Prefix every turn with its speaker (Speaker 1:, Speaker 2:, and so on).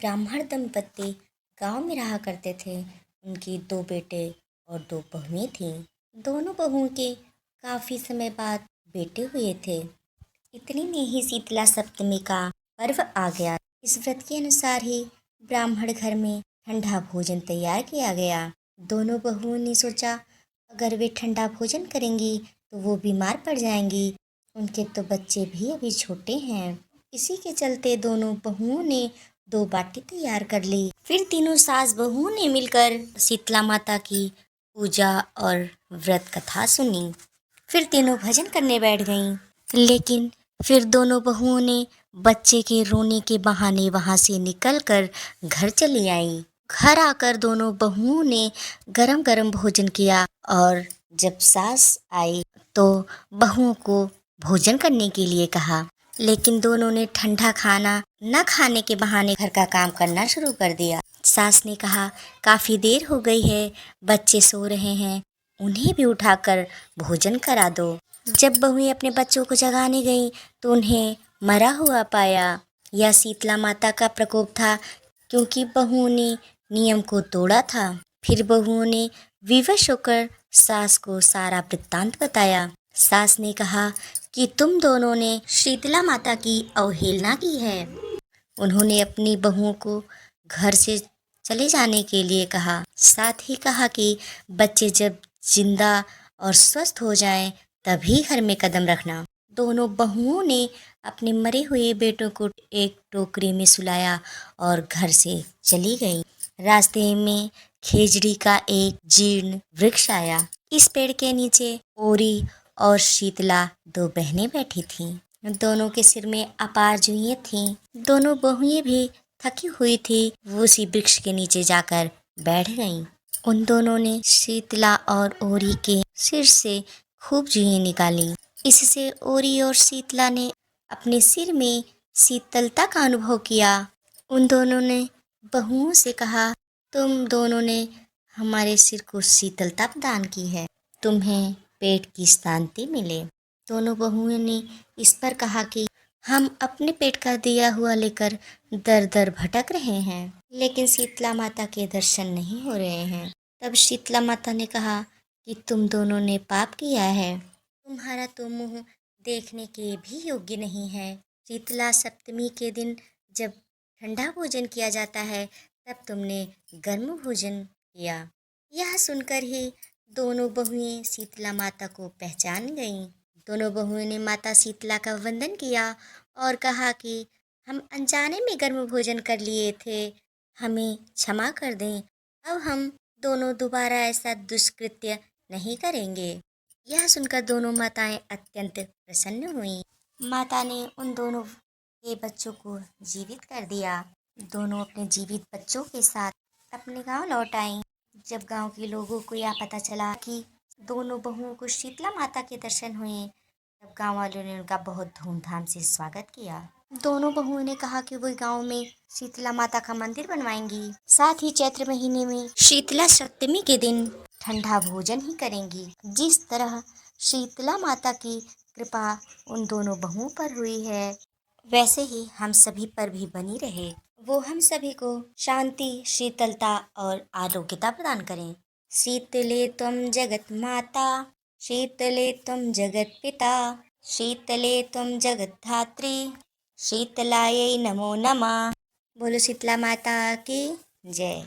Speaker 1: ब्राह्मण दंपत्ति गांव में रहा करते थे। उनके दो बेटे और दो बहुएं थीं। दोनों बहुओं के काफ़ी समय बाद बेटे हुए थे। इतने में ही शीतला सप्तमी का पर्व आ गया। इस व्रत के अनुसार ही ब्राह्मण घर में ठंडा भोजन तैयार किया गया। दोनों बहुओं ने सोचा अगर वे ठंडा भोजन करेंगी तो वो बीमार पड़ जाएंगी। उनके तो बच्चे भी अभी छोटे हैं। इसी के चलते दोनों बहुओं ने 2 बाटी तैयार कर ली। फिर तीनों सास बहुओं ने मिलकर शीतला माता की पूजा और व्रत कथा सुनी। फिर तीनों भजन करने बैठ गईं। लेकिन फिर दोनों बहुओं ने बच्चे के रोने के बहाने वहां से निकलकर घर चली आईं। घर आकर दोनों बहुओं ने गरम गरम भोजन किया और जब सास आई तो बहुओं को भोजन करने के लिए कहा। लेकिन दोनों ने ठंडा खाना न खाने के बहाने घर का काम करना शुरू कर दिया। सास ने कहा काफ़ी देर हो गई है, बच्चे सो रहे हैं, उन्हें भी उठाकर भोजन करा दो। जब बहुएं अपने बच्चों को जगाने गईं तो उन्हें मरा हुआ पाया। यह शीतला माता का प्रकोप था, क्योंकि बहुओं ने नियम को तोड़ा था। फिर बहुओं ने विवश होकर सास को सारा वृत्तांत बताया। सास ने कहा कि तुम दोनों ने शीतला माता की अवहेलना की है। उन्होंने अपनी बहुओं को घर से चले जाने के लिए कहा। साथ ही कहा कि बच्चे जब जिंदा और स्वस्थ हो जाएं तभी घर में कदम रखना। दोनों बहुओं ने अपने मरे हुए बेटों को एक टोकरी में सुलाया और घर से चली गई। रास्ते में खेजड़ी का एक जीर्ण वृक्ष आया। इस पेड़ के नीचे ओरी और शीतला 2 बहनें बैठी थीं। दोनों के सिर में अपार जुइयां थीं। दोनों बहुएं भी थकी हुई थी। वो उसी वृक्ष के नीचे जाकर बैठ गईं। उन दोनों ने शीतला और ओरी के सिर से खूब जुइयां निकाली। इससे ओरी और शीतला ने अपने सिर में शीतलता का अनुभव किया। उन दोनों ने बहुओं से कहा, तुम दोनों ने हमारे सिर को शीतलता प्रदान की है, तुम्हें पेट की शांति मिले। दोनों बहुओं ने इस पर कहा कि हम अपने पेट का दिया हुआ लेकर दर दर भटक रहे हैं, लेकिन शीतला माता के दर्शन नहीं हो रहे हैं। तब शीतला माता ने कहा कि तुम दोनों ने पाप किया है, तुम्हारा तो मुंह देखने के भी योग्य नहीं है। शीतला सप्तमी के दिन जब ठंडा भोजन किया जाता है तब तुमने गर्म भोजन किया। यह सुनकर ही दोनों बहुएं शीतला माता को पहचान गईं। दोनों बहुओं ने माता शीतला का वंदन किया और कहा कि हम अनजाने में गर्म भोजन कर लिए थे, हमें क्षमा कर दें। अब हम दोनों दोबारा ऐसा दुष्कृत्य नहीं करेंगे। यह सुनकर दोनों माताएं अत्यंत प्रसन्न हुईं। माता ने उन दोनों के बच्चों को जीवित कर दिया। दोनों अपने जीवित बच्चों के साथ अपने गांव लौट आईं। जब गांव के लोगों को यह पता चला कि दोनों बहुओं को शीतला माता के दर्शन हुए, तब गांव वालों ने उनका बहुत धूमधाम से स्वागत किया। दोनों बहुओं ने कहा कि वो गांव में शीतला माता का मंदिर बनवाएंगी, साथ ही चैत्र महीने में शीतला सप्तमी के दिन ठंडा भोजन ही करेंगी। जिस तरह शीतला माता की कृपा उन दोनों बहुओं पर हुई है, वैसे ही हम सभी पर भी बनी रहे। वो हम सभी को शांति, शीतलता और आरोग्यता प्रदान करें। शीतले त्वं जगत माता, शीतले त्वं जगत पिता, शीतले त्वं जगत धात्री, शीतलायै नमो नमः। बोलो शीतला माता की जय।